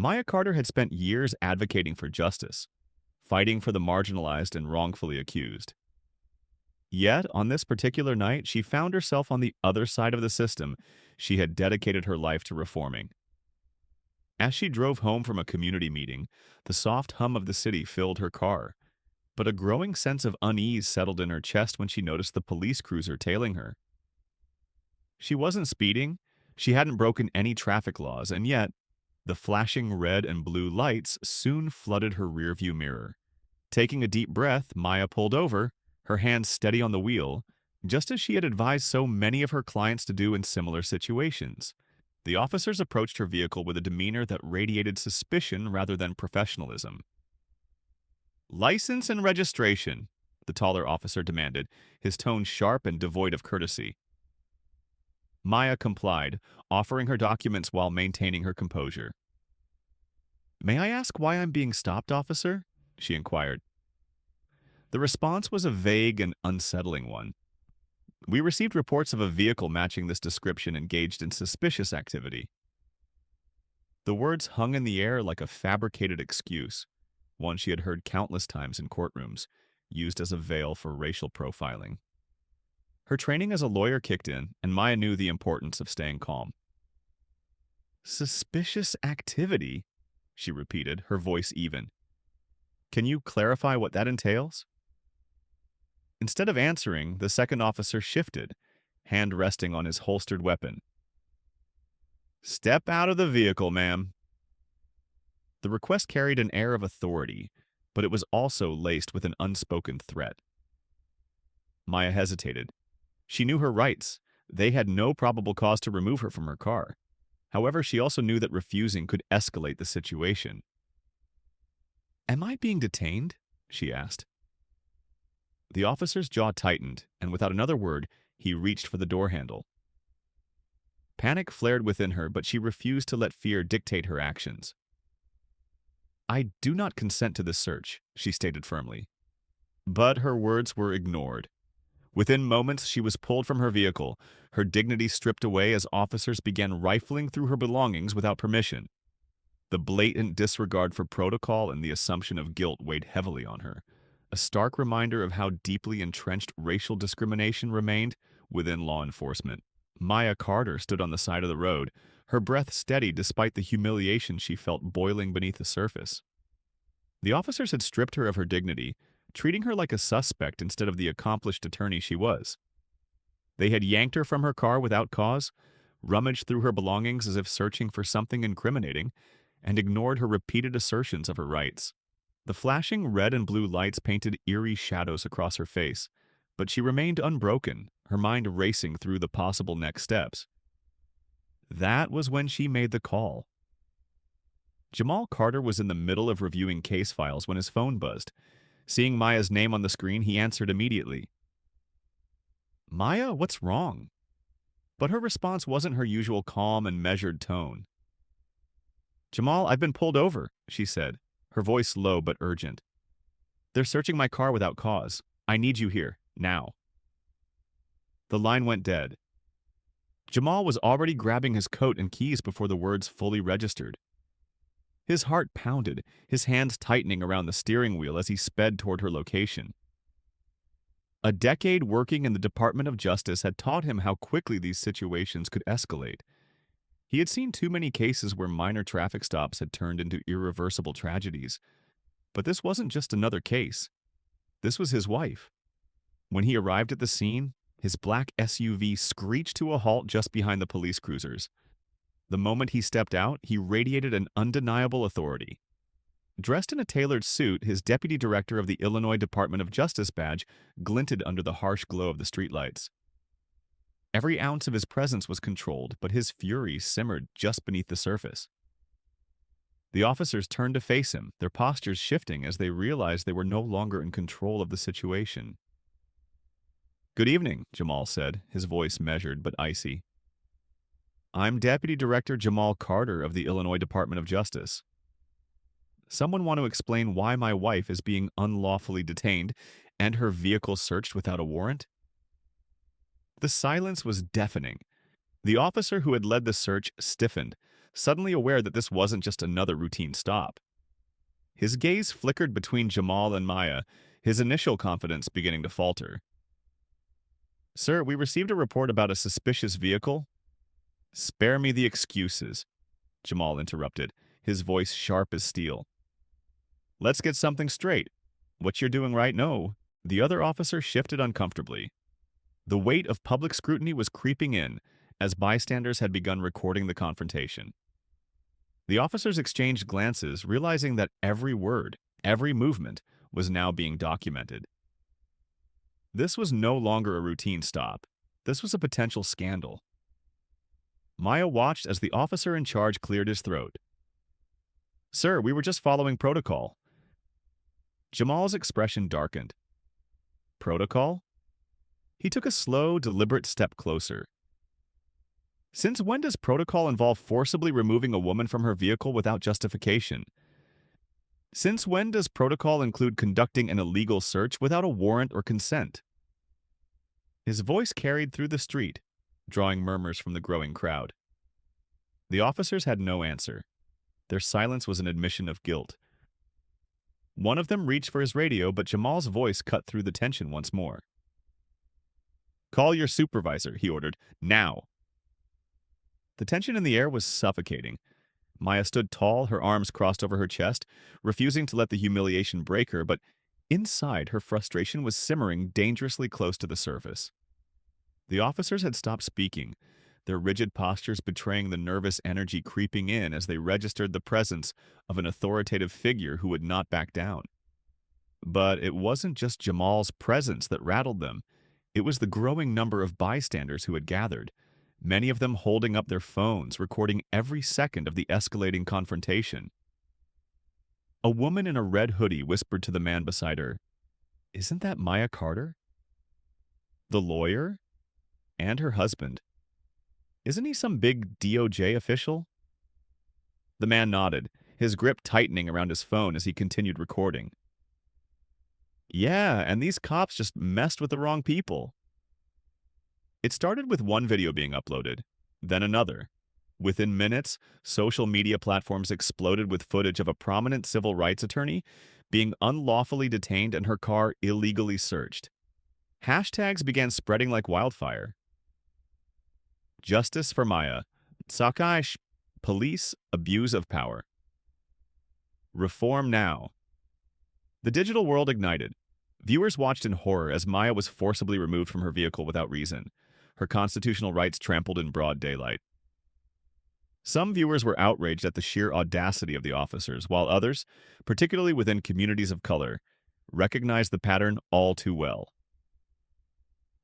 Maya Carter had spent years advocating for justice, fighting for the marginalized and wrongfully accused. Yet, on this particular night, she found herself on the other side of the system she had dedicated her life to reforming. As she drove home from a community meeting, the soft hum of the city filled her car, but a growing sense of unease settled in her chest when she noticed the police cruiser tailing her. She wasn't speeding, she hadn't broken any traffic laws, and yet, the flashing red and blue lights soon flooded her rearview mirror. Taking a deep breath, Maya pulled over, her hands steady on the wheel, just as she had advised so many of her clients to do in similar situations. The officers approached her vehicle with a demeanor that radiated suspicion rather than professionalism. "License and registration," the taller officer demanded, his tone sharp and devoid of courtesy. Maya complied, offering her documents while maintaining her composure. "May I ask why I'm being stopped, officer?" she inquired. The response was a vague and unsettling one. "We received reports of a vehicle matching this description engaged in suspicious activity." The words hung in the air like a fabricated excuse, one she had heard countless times in courtrooms, used as a veil for racial profiling. Her training as a lawyer kicked in, and Maya knew the importance of staying calm. "Suspicious activity?" she repeated, her voice even. "Can you clarify what that entails?" Instead of answering, the second officer shifted, hand resting on his holstered weapon. "Step out of the vehicle, ma'am." The request carried an air of authority, but it was also laced with an unspoken threat. Maya hesitated. She knew her rights. They had no probable cause to remove her from her car. However, she also knew that refusing could escalate the situation. "Am I being detained?" she asked. The officer's jaw tightened, and without another word, he reached for the door handle. Panic flared within her, but she refused to let fear dictate her actions. "I do not consent to this search," she stated firmly. But her words were ignored. Within moments, she was pulled from her vehicle, her dignity stripped away as officers began rifling through her belongings without permission. The blatant disregard for protocol and the assumption of guilt weighed heavily on her, a stark reminder of how deeply entrenched racial discrimination remained within law enforcement. Maya Carter stood on the side of the road, her breath steady despite the humiliation she felt boiling beneath the surface. The officers had stripped her of her dignity, treating her like a suspect instead of the accomplished attorney she was. They had yanked her from her car without cause, rummaged through her belongings as if searching for something incriminating, and ignored her repeated assertions of her rights. The flashing red and blue lights painted eerie shadows across her face, but she remained unbroken, her mind racing through the possible next steps. That was when she made the call. Jamal Carter was in the middle of reviewing case files when his phone buzzed. Seeing Maya's name on the screen, he answered immediately. "Maya, what's wrong?" But her response wasn't her usual calm and measured tone. "Jamal, I've been pulled over," she said, her voice low but urgent. "They're searching my car without cause. I need you here, now." The line went dead. Jamal was already grabbing his coat and keys before the words fully registered. His heart pounded, his hands tightening around the steering wheel as he sped toward her location. A decade working in the Department of Justice had taught him how quickly these situations could escalate. He had seen too many cases where minor traffic stops had turned into irreversible tragedies. But this wasn't just another case. This was his wife. When he arrived at the scene, his black SUV screeched to a halt just behind the police cruisers. The moment he stepped out, he radiated an undeniable authority. Dressed in a tailored suit, his deputy director of the Illinois Department of Justice badge glinted under the harsh glow of the streetlights. Every ounce of his presence was controlled, but his fury simmered just beneath the surface. The officers turned to face him, their postures shifting as they realized they were no longer in control of the situation. "Good evening," Jamal said, his voice measured but icy. "I'm Deputy Director Jamal Carter of the Illinois Department of Justice. Someone want to explain why my wife is being unlawfully detained and her vehicle searched without a warrant?" The silence was deafening. The officer who had led the search stiffened, suddenly aware that this wasn't just another routine stop. His gaze flickered between Jamal and Maya, his initial confidence beginning to falter. "Sir, we received a report about a suspicious vehicle." "Spare me the excuses," Jamal interrupted, his voice sharp as steel. "Let's get something straight. What you're doing right now." The other officer shifted uncomfortably. The weight of public scrutiny was creeping in as bystanders had begun recording the confrontation. The officers exchanged glances, realizing that every word, every movement, was now being documented. This was no longer a routine stop. This was a potential scandal. Maya watched as the officer in charge cleared his throat. "Sir, we were just following protocol." Jamal's expression darkened. "Protocol?" He took a slow, deliberate step closer. "Since when does protocol involve forcibly removing a woman from her vehicle without justification? Since when does protocol include conducting an illegal search without a warrant or consent?" His voice carried through the street, drawing murmurs from the growing crowd. The officers had no answer. Their silence was an admission of guilt. One of them reached for his radio, but Jamal's voice cut through the tension once more. "Call your supervisor," he ordered. "Now!" The tension in the air was suffocating. Maya stood tall, her arms crossed over her chest, refusing to let the humiliation break her, but inside her frustration was simmering dangerously close to the surface. The officers had stopped speaking, their rigid postures betraying the nervous energy creeping in as they registered the presence of an authoritative figure who would not back down. But it wasn't just Jamal's presence that rattled them. It was the growing number of bystanders who had gathered, many of them holding up their phones, recording every second of the escalating confrontation. A woman in a red hoodie whispered to the man beside her, "Isn't that Maya Carter?" The lawyer? And her husband. "Isn't he some big DOJ official?" The man nodded, his grip tightening around his phone as he continued recording. "Yeah, and these cops just messed with the wrong people." It started with one video being uploaded, then another. Within minutes, social media platforms exploded with footage of a prominent civil rights attorney being unlawfully detained and her car illegally searched. Hashtags began spreading like wildfire. "Justice for Maya. Sakaish. Police abuse of power. Reform now." The digital world ignited. Viewers watched in horror as Maya was forcibly removed from her vehicle without reason, her constitutional rights trampled in broad daylight. Some viewers were outraged at the sheer audacity of the officers, while others, particularly within communities of color, recognized the pattern all too well.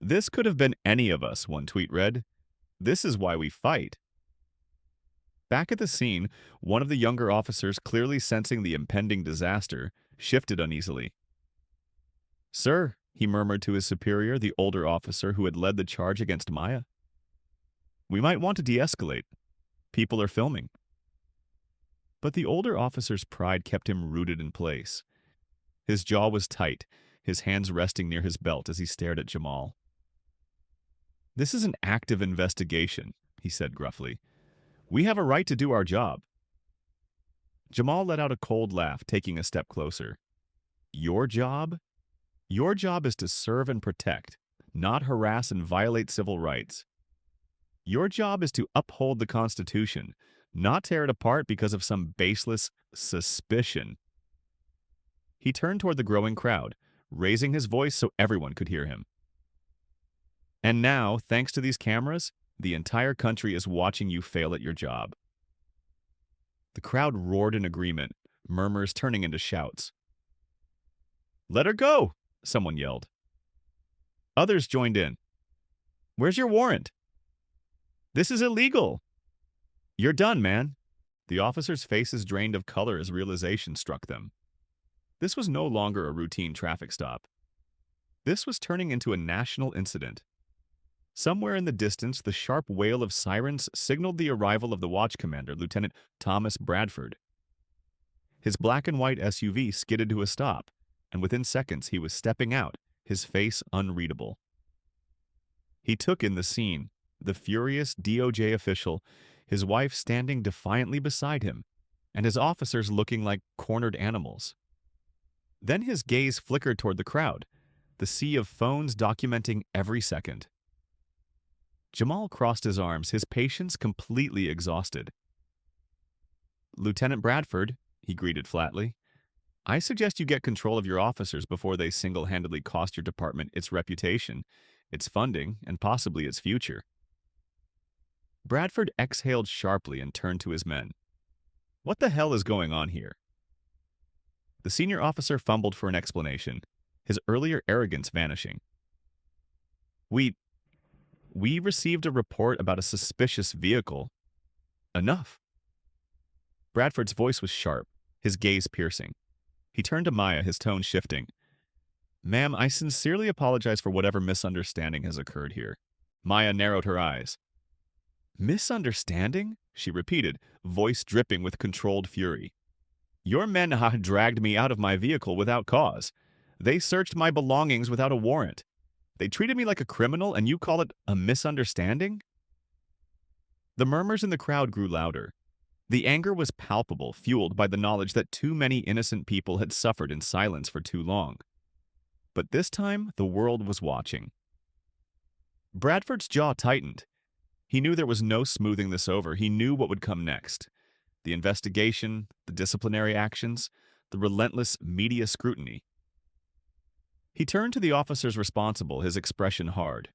"This could have been any of us," one tweet read. "This is why we fight." Back at the scene, one of the younger officers, clearly sensing the impending disaster, shifted uneasily. "Sir," he murmured to his superior, the older officer who had led the charge against Maya, "we might want to de-escalate. People are filming." But the older officer's pride kept him rooted in place. His jaw was tight, his hands resting near his belt as he stared at Jamal. "This is an active investigation," he said gruffly. "We have a right to do our job." Jamal let out a cold laugh, taking a step closer. "Your job? Your job is to serve and protect, not harass and violate civil rights. Your job is to uphold the Constitution, not tear it apart because of some baseless suspicion." He turned toward the growing crowd, raising his voice so everyone could hear him. "And now, thanks to these cameras, the entire country is watching you fail at your job." The crowd roared in agreement, murmurs turning into shouts. "Let her go!" someone yelled. Others joined in. "Where's your warrant?" "This is illegal." "You're done, man." The officers' faces drained of color as realization struck them. This was no longer a routine traffic stop. This was turning into a national incident. Somewhere in the distance, the sharp wail of sirens signaled the arrival of the watch commander, Lieutenant Thomas Bradford. His black and white SUV skidded to a stop, and within seconds he was stepping out, his face unreadable. He took in the scene, the furious DOJ official, his wife standing defiantly beside him, and his officers looking like cornered animals. Then his gaze flickered toward the crowd, the sea of phones documenting every second. Jamal crossed his arms, his patience completely exhausted. "Lieutenant Bradford," he greeted flatly, "I suggest you get control of your officers before they single-handedly cost your department its reputation, its funding, and possibly its future." Bradford exhaled sharply and turned to his men. "What the hell is going on here?" The senior officer fumbled for an explanation, his earlier arrogance vanishing. We received a report about a suspicious vehicle. Enough." Bradford's voice was sharp, his gaze piercing. He turned to Maya, his tone shifting. "Ma'am, I sincerely apologize for whatever misunderstanding has occurred here." Maya narrowed her eyes. "Misunderstanding?" she repeated, voice dripping with controlled fury. "Your men dragged me out of my vehicle without cause. They searched my belongings without a warrant. They treated me like a criminal, and you call it a misunderstanding?" The murmurs in the crowd grew louder. The anger was palpable, fueled by the knowledge that too many innocent people had suffered in silence for too long. But this time, the world was watching. Bradford's jaw tightened. He knew there was no smoothing this over. He knew what would come next. The investigation, the disciplinary actions, the relentless media scrutiny. He turned to the officers responsible, his expression hard.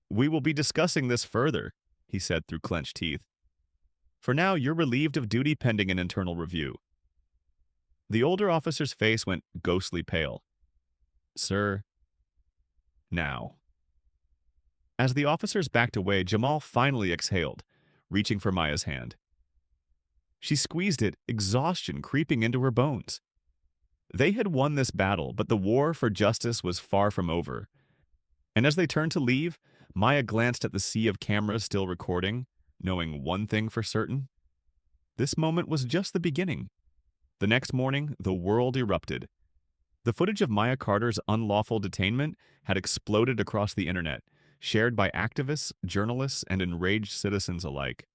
"We will be discussing this further," he said through clenched teeth. "For now, you're relieved of duty pending an internal review." The older officer's face went ghostly pale. "Sir, now." As the officers backed away, Jamal finally exhaled, reaching for Maya's hand. She squeezed it, exhaustion creeping into her bones. They had won this battle, but the war for justice was far from over. And as they turned to leave, Maya glanced at the sea of cameras still recording, knowing one thing for certain. This moment was just the beginning. The next morning, the world erupted. The footage of Maya Carter's unlawful detainment had exploded across the internet, shared by activists, journalists, and enraged citizens alike.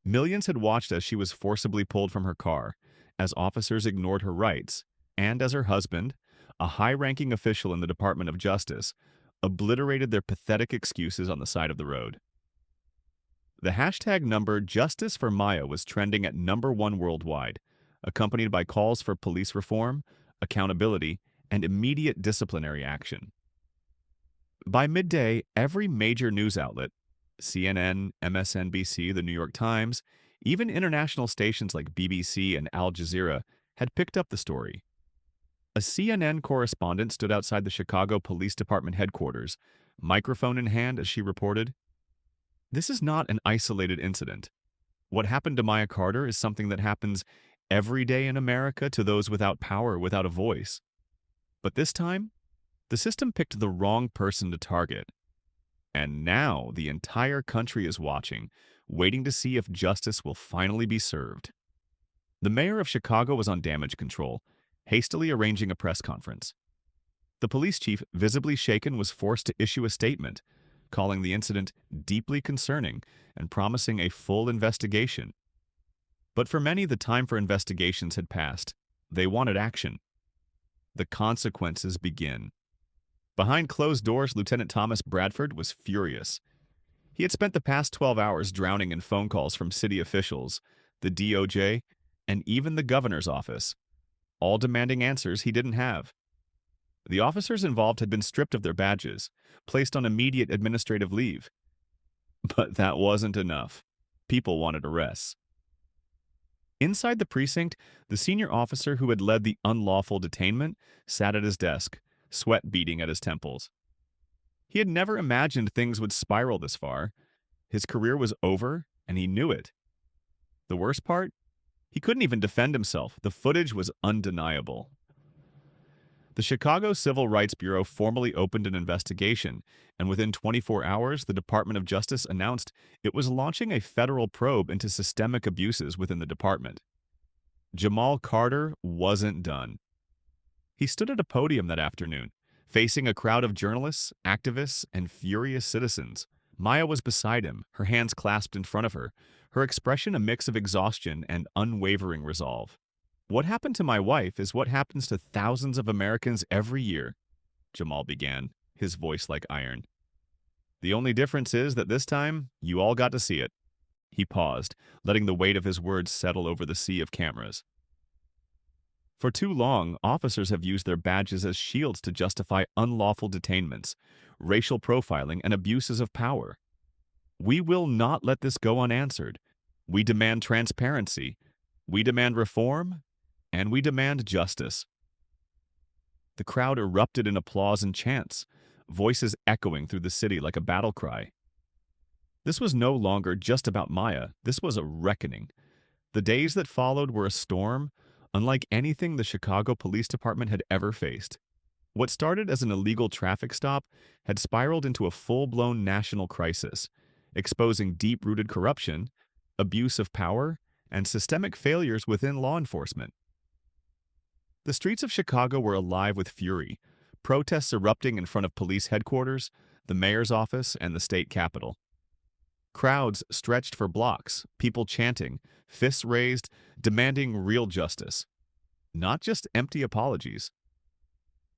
Millions had watched as she was forcibly pulled from her car, as officers ignored her rights, and as her husband, a high-ranking official in the Department of Justice, obliterated their pathetic excuses on the side of the road. The hashtag number Justice for Maya was trending at #1 worldwide, accompanied by calls for police reform, accountability, and immediate disciplinary action. By midday, every major news outlet, CNN, MSNBC, the New York Times, even international stations like BBC and Al Jazeera, had picked up the story. A CNN correspondent stood outside the Chicago Police Department headquarters, microphone in hand as she reported, "This is not an isolated incident. What happened to Maya Carter is something that happens every day in America to those without power, without a voice. But this time, the system picked the wrong person to target. And now the entire country is watching, waiting to see if justice will finally be served." The mayor of Chicago was on damage control, hastily arranging a press conference. The police chief, visibly shaken, was forced to issue a statement, calling the incident deeply concerning and promising a full investigation. But for many, the time for investigations had passed. They wanted action. The consequences begin. Behind closed doors, Lieutenant Thomas Bradford was furious. He had spent the past 12 hours drowning in phone calls from city officials, the DOJ, and even the governor's office, all demanding answers he didn't have. The officers involved had been stripped of their badges, placed on immediate administrative leave. But that wasn't enough. People wanted arrests. Inside the precinct, the senior officer who had led the unlawful detainment sat at his desk, sweat beading at his temples. He had never imagined things would spiral this far. His career was over, and he knew it. The worst part? He couldn't even defend himself. The footage was undeniable. The Chicago Civil Rights Bureau formally opened an investigation, and within 24 hours, the Department of Justice announced it was launching a federal probe into systemic abuses within the department. Jamal Carter wasn't done. He stood at a podium that afternoon, facing a crowd of journalists, activists, and furious citizens, Maya was beside him, her hands clasped in front of her, her expression a mix of exhaustion and unwavering resolve. "What happened to my wife is what happens to thousands of Americans every year," Jamal began, his voice like iron. "The only difference is that this time, you all got to see it." He paused, letting the weight of his words settle over the sea of cameras. For too long, officers have used their badges as shields to justify unlawful detainments, racial profiling, and abuses of power. We will not let this go unanswered. We demand transparency, we demand reform, and we demand justice. The crowd erupted in applause and chants, voices echoing through the city like a battle cry. This was no longer just about Maya, this was a reckoning. The days that followed were a storm, unlike anything the Chicago Police Department had ever faced. What started as an illegal traffic stop had spiraled into a full-blown national crisis, exposing deep-rooted corruption, abuse of power, and systemic failures within law enforcement. The streets of Chicago were alive with fury, protests erupting in front of police headquarters, the mayor's office, and the state capitol. Crowds stretched for blocks, people chanting, fists raised, demanding real justice. Not just empty apologies.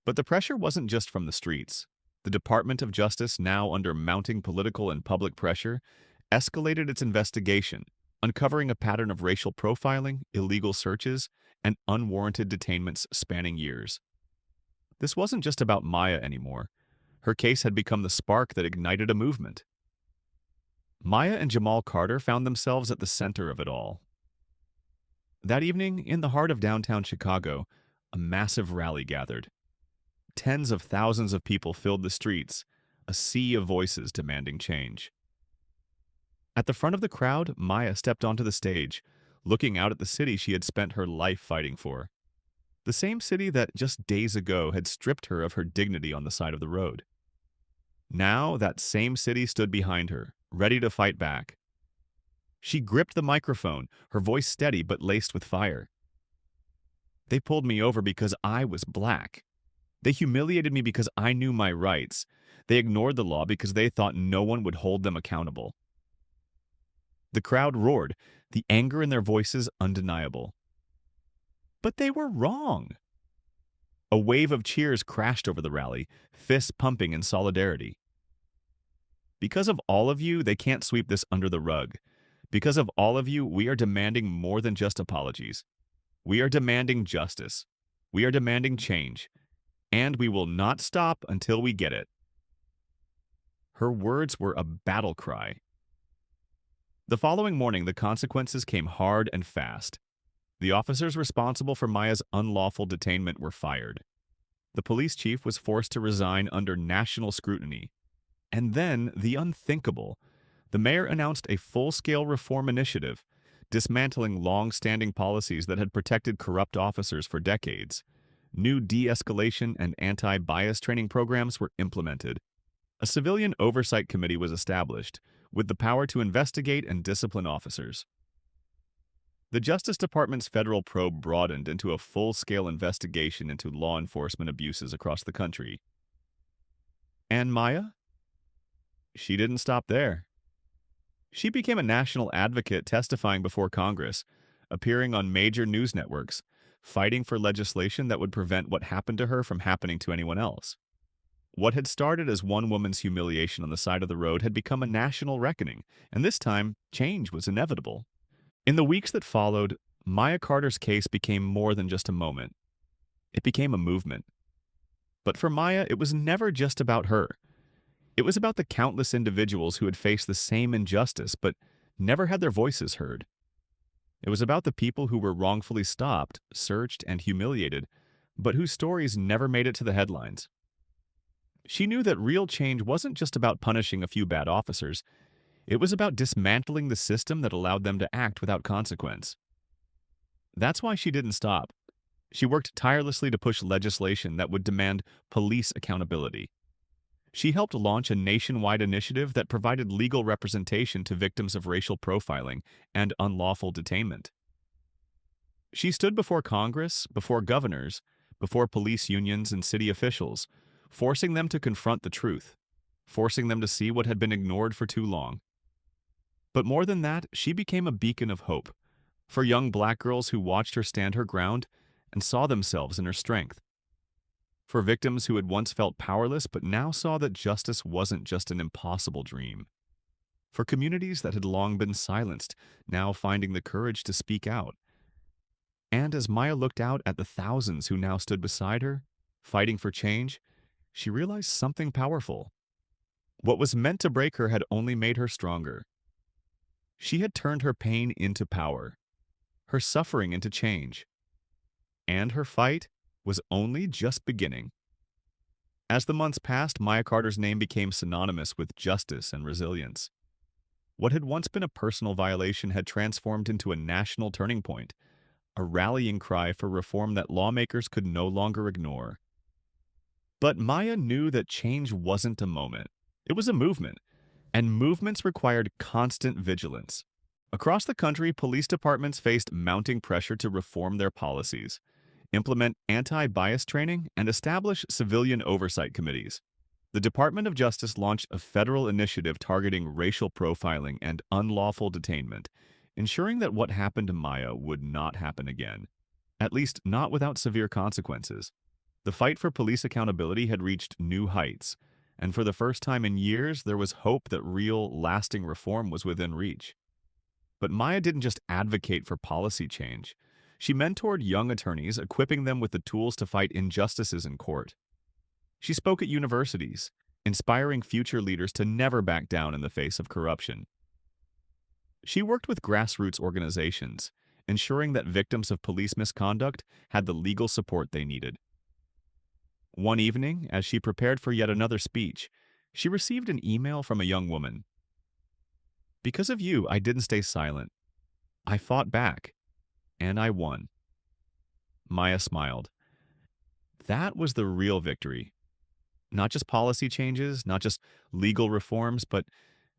But the pressure wasn't just from the streets. The Department of Justice, now under mounting political and public pressure, escalated its investigation, uncovering a pattern of racial profiling, illegal searches, and unwarranted detainments spanning years. This wasn't just about Maya anymore. Her case had become the spark that ignited a movement. Maya and Jamal Carter found themselves at the center of it all. That evening, in the heart of downtown Chicago, a massive rally gathered. Tens of thousands of people filled the streets, a sea of voices demanding change. At the front of the crowd, Maya stepped onto the stage, looking out at the city she had spent her life fighting for. The same city that just days ago had stripped her of her dignity on the side of the road. Now, that same city stood behind her, ready to fight back. She gripped the microphone, her voice steady but laced with fire. "They pulled me over because I was black. They humiliated me because I knew my rights. They ignored the law because they thought no one would hold them accountable." The crowd roared, the anger in their voices undeniable. But they were wrong. A wave of cheers crashed over the rally, fists pumping in solidarity. "Because of all of you, they can't sweep this under the rug. Because of all of you, we are demanding more than just apologies. We are demanding justice. We are demanding change. And we will not stop until we get it." Her words were a battle cry. The following morning, the consequences came hard and fast. The officers responsible for Maya's unlawful detainment were fired. The police chief was forced to resign under national scrutiny. And then, the unthinkable. The mayor announced a full-scale reform initiative, dismantling long-standing policies that had protected corrupt officers for decades. New de-escalation and anti-bias training programs were implemented. A civilian oversight committee was established, with the power to investigate and discipline officers. The Justice Department's federal probe broadened into a full-scale investigation into law enforcement abuses across the country. And Maya? She didn't stop there. She became a national advocate testifying before Congress, appearing on major news networks, fighting for legislation that would prevent what happened to her from happening to anyone else. What had started as one woman's humiliation on the side of the road had become a national reckoning, and this time, change was inevitable. In the weeks that followed, Maya Carter's case became more than just a moment. It became a movement. But for Maya, it was never just about her. It was about the countless individuals who had faced the same injustice but never had their voices heard. It was about the people who were wrongfully stopped, searched, and humiliated, but whose stories never made it to the headlines. She knew that real change wasn't just about punishing a few bad officers. It was about dismantling the system that allowed them to act without consequence. That's why she didn't stop. She worked tirelessly to push legislation that would demand police accountability. She helped launch a nationwide initiative that provided legal representation to victims of racial profiling and unlawful detainment. She stood before Congress, before governors, before police unions and city officials, forcing them to confront the truth. forcing them to see what had been ignored for too long. But more than that, she became a beacon of hope for young black girls who watched her stand her ground and saw themselves in her strength. For victims who had once felt powerless but now saw that justice wasn't just an impossible dream. For communities that had long been silenced, now finding the courage to speak out. And as Maya looked out at the thousands who now stood beside her, fighting for change, she realized something powerful. What was meant to break her had only made her stronger. She had turned her pain into power, her suffering into change. And her fight was only just beginning. As the months passed, Maya Carter's name became synonymous with justice and resilience. What had once been a personal violation had transformed into a national turning point, a rallying cry for reform that lawmakers could no longer ignore. But Maya knew that change wasn't a moment. It was a movement, and movements required constant vigilance. Across the country, police departments faced mounting pressure to reform their policies, implement anti-bias training, and establish civilian oversight committees. The Department of Justice launched a federal initiative targeting racial profiling and unlawful detainment, ensuring that what happened to Maya would not happen again, at least not without severe consequences. The fight for police accountability had reached new heights, and for the first time in years, there was hope that real, lasting reform was within reach. But Maya didn't just advocate for policy change. She mentored young attorneys, equipping them with the tools to fight injustices in court. She spoke at universities, inspiring future leaders to never back down in the face of corruption. She worked with grassroots organizations, ensuring that victims of police misconduct had the legal support they needed. One evening, as she prepared for yet another speech, she received an email from a young woman. "Because of you, I didn't stay silent. I fought back, and I won." Maya smiled. That was the real victory. Not just policy changes, not just legal reforms, but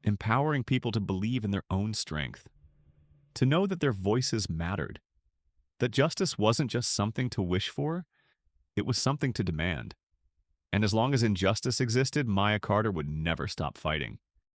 empowering people to believe in their own strength. To know that their voices mattered. That justice wasn't just something to wish for, it was something to demand. And as long as injustice existed, Maya Carter would never stop fighting.